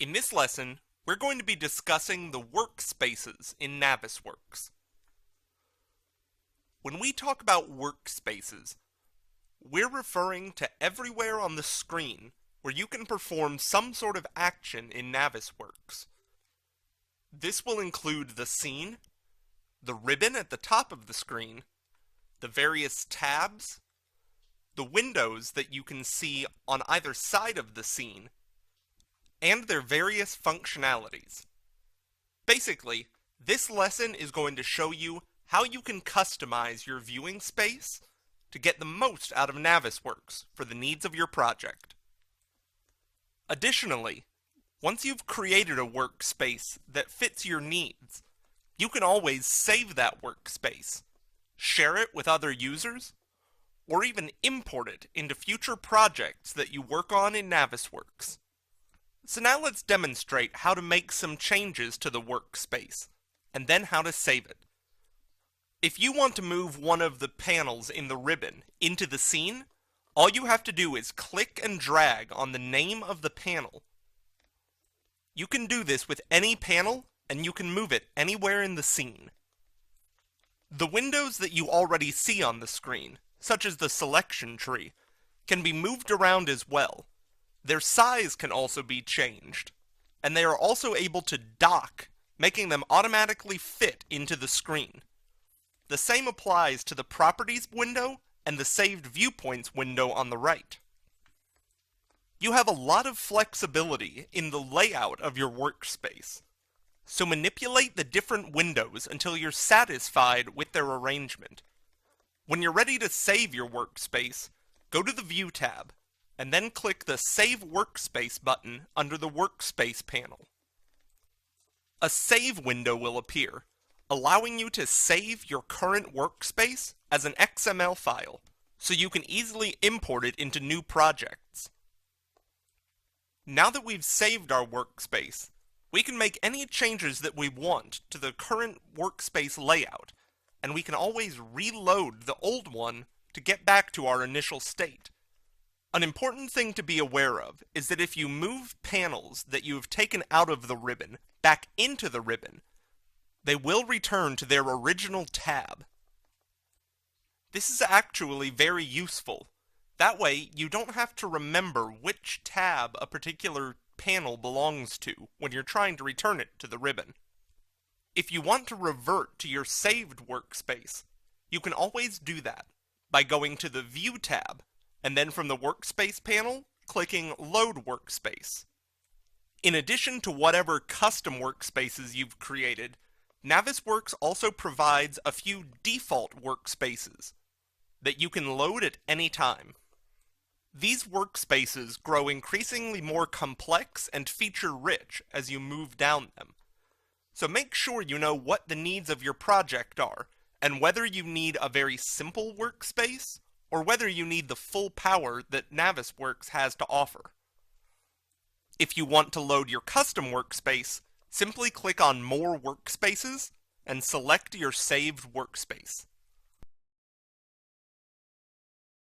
In this lesson, we're going to be discussing the workspaces in Navisworks. When we talk about workspaces, we're referring to everywhere on the screen where you can perform some sort of action in Navisworks. This will include the scene, the ribbon at the top of the screen, the various tabs, the windows that you can see on either side of the scene, and their various functionalities. Basically, this lesson is going to show you how you can customize your viewing space to get the most out of Navisworks for the needs of your project. Additionally, once you've created a workspace that fits your needs, you can always save that workspace, share it with other users, or even import it into future projects that you work on in Navisworks. So now let's demonstrate how to make some changes to the workspace, and then how to save it. If you want to move one of the panels in the ribbon into the scene, all you have to do is click and drag on the name of the panel. You can do this with any panel, and you can move it anywhere in the scene. The windows that you already see on the screen, such as the selection tree, can be moved around as well. Their size can also be changed, and they are also able to dock, making them automatically fit into the screen. The same applies to the Properties window and the Saved Viewpoints window on the right. You have a lot of flexibility in the layout of your workspace, so manipulate the different windows until you're satisfied with their arrangement. When you're ready to save your workspace, go to the View tab, and then click the Save Workspace button under the Workspace panel. A Save window will appear, allowing you to save your current workspace as an XML file, so you can easily import it into new projects. Now that we've saved our workspace, we can make any changes that we want to the current workspace layout, and we can always reload the old one to get back to our initial state. An important thing to be aware of is that if you move panels that you have taken out of the ribbon back into the ribbon, they will return to their original tab. This is actually very useful. That way, you don't have to remember which tab a particular panel belongs to when you're trying to return it to the ribbon. If you want to revert to your saved workspace, you can always do that by going to the View tab, and then from the Workspace panel, clicking Load Workspace. In addition to whatever custom workspaces you've created, Navisworks also provides a few default workspaces that you can load at any time. These workspaces grow increasingly more complex and feature-rich as you move down them. So make sure you know what the needs of your project are, and whether you need a very simple workspace, or whether you need the full power that Navisworks has to offer. If you want to load your custom workspace, simply click on More Workspaces and select your saved workspace.